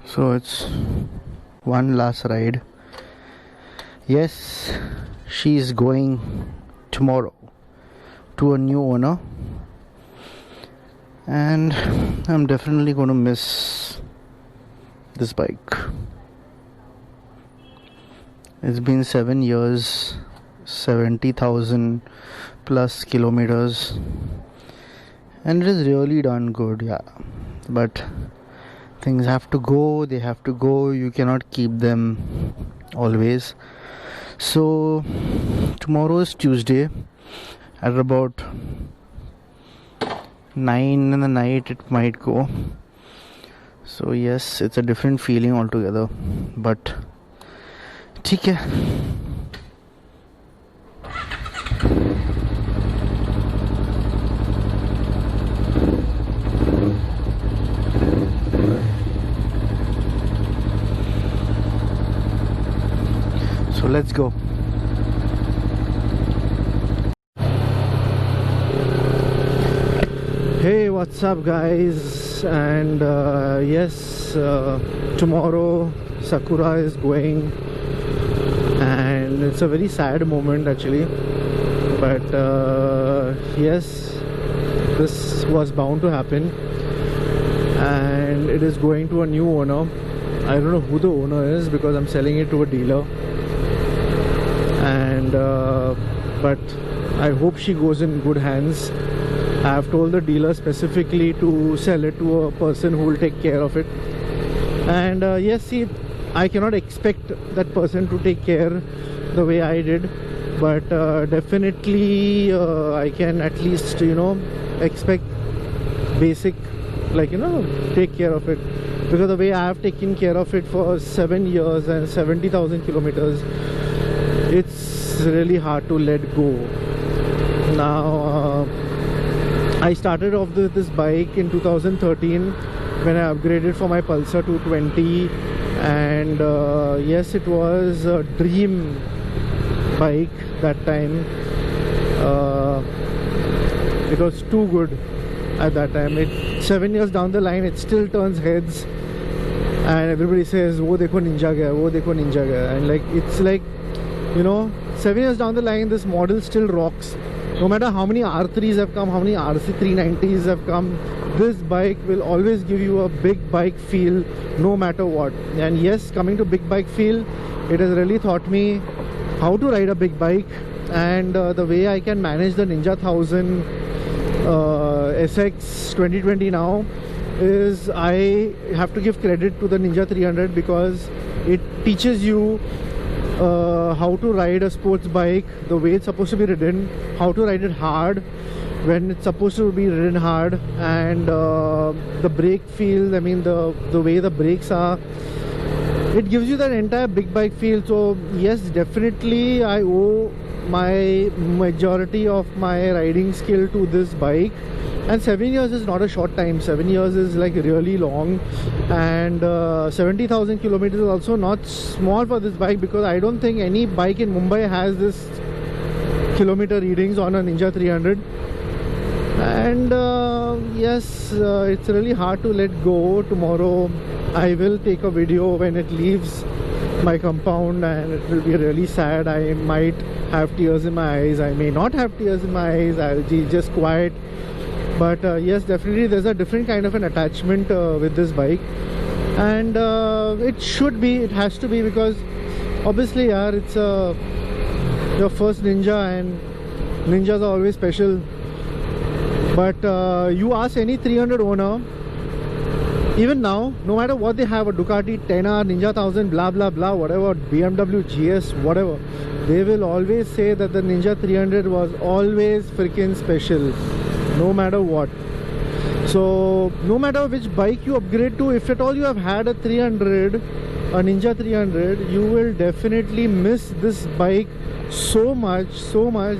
So it's one last ride. Yes, she's going tomorrow to a new owner, and I'm definitely going to miss this bike. It's been 7 years, 70,000 plus kilometers, and it has really done good, yeah. But things have to go, they have to go, you cannot keep them always. So tomorrow is Tuesday at about 9 in the night it might go. So yes, it's a different feeling altogether, but ठीक है. So let's go. Hey, what's up guys? And yes, tomorrow Sakura is going, and it's a very sad moment actually, but yes, this was bound to happen, and it is going to a new owner. I don't know who the owner is because I'm selling it to a dealer, and but I hope she goes in good hands. I have told the dealer specifically to sell it to a person who will take care of it, and yes, see, I cannot expect that person to take care the way I did, but definitely I can at least, you know, expect basic, like, you know, take care of it, because the way I have taken care of it for 7 years and 70,000 kilometers, it's really hard to let go. Now I started off this bike in 2013 when I upgraded for my Pulsar 220, and yes, it was a dream bike that time. It was too good at that time. 7 years down the line, it still turns heads, and everybody says, "Wo dekho Ninja gaya, wo dekho Ninja gaya," and like, it's like, you know, 7 years down the line, this model still rocks. No matter how many R3s have come, how many RC390s have come, this bike will always give you a big bike feel no matter what. And yes, coming to big bike feel, it has really taught me how to ride a big bike, and the way I can manage the Ninja 1000 SX 2020 now is I have to give credit to the Ninja 300, because it teaches you how to ride a sports bike the way it's supposed to be ridden, how to ride it hard when it's supposed to be ridden hard, and the brake feel, I mean the way the brakes are, it gives you that entire big bike feel. So yes, definitely I owe my majority of my riding skill to this bike. And 7 years is not a short time. 7 years is like really long, and 70,000 kilometers is also not small for this bike, because I don't think any bike in Mumbai has this kilometer readings on a Ninja 300. And yes, it's really hard to let go. Tomorrow I will take a video when it leaves my compound, and it will be really sad. I might have tears in my eyes, I may not have tears in my eyes, I'll be just quiet. But yes, definitely there's a different kind of an attachment with this bike, and it should be, it has to be, because obviously it's your first Ninja, and Ninjas are always special. But you ask any 300 owner, even now, no matter what they have, a Ducati 10R, Ninja 1000, blah blah blah, whatever, BMW GS, whatever, they will always say that the Ninja 300 was always freaking special, no matter what. So no matter which bike you upgrade to, if at all you have had a 300, a Ninja 300, you will definitely miss this bike so much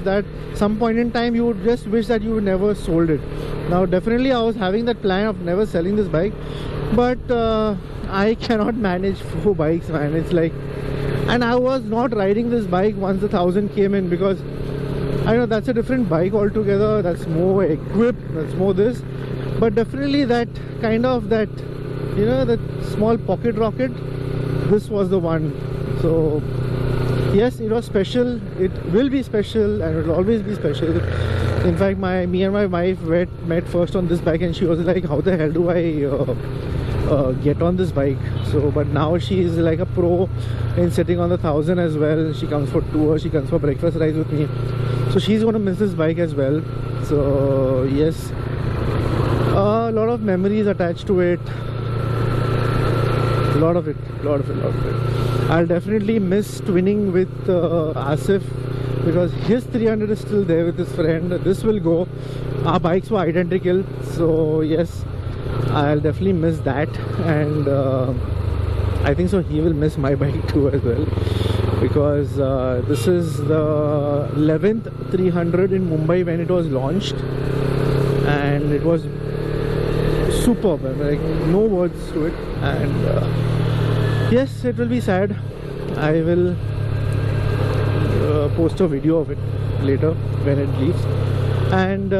that some point in time you would just wish that you never sold it. Now definitely I was having that plan of never selling this bike, but I cannot manage 4 bikes, man. It's like, and I was not riding this bike once the 1000 came in, because I know that's a different bike altogether, that's more equipped, that's more this, but definitely that kind of that you know, that small pocket rocket, this was the one. So yes, it was special, it will be special, and it will always be special. In fact, me and my wife met first on this bike, and she was like, how the hell do I get on this bike? So but now she is like a pro in sitting on the 1000 as well. She comes for tours, she comes for breakfast rides with me, so she's going to miss this bike as well. So yes, a lot of memories attached to it, a lot of it. I'll definitely miss twinning with Asif, because his 300 is still there with his friend. This will go. Our bikes were identical, so yes, I'll definitely miss that. And I think so he will miss my bike too as well, because this is the 11th 300 in Mumbai when it was launched, and it was superb. Like, no words to it. And yes, it will be sad. I will post a video of it later when it leaves. And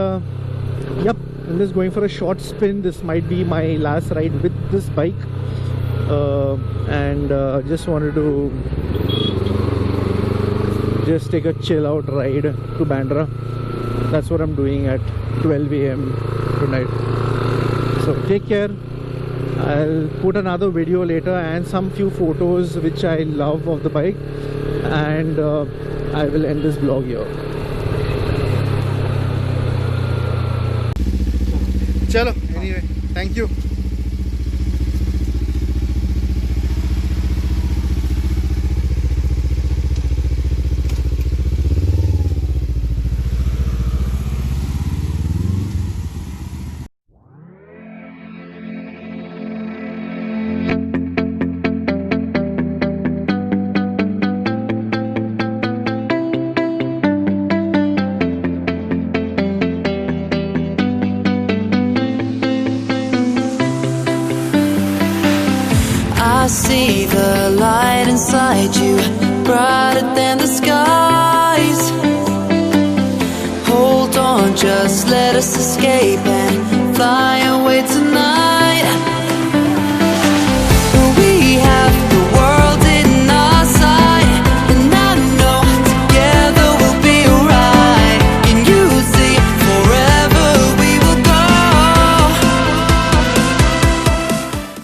yep, I'm just going for a short spin. This might be my last ride with this bike, and just wanted to just take a chill out ride to Bandra. That's what I'm doing at 12 AM tonight. So take care. I'll put another video later and some few photos which I love of the bike, and I will end this vlog here. Chalo, anyway, thank you. I see the light inside you, brighter than the skies. Hold on, just let us escape and fly away tonight.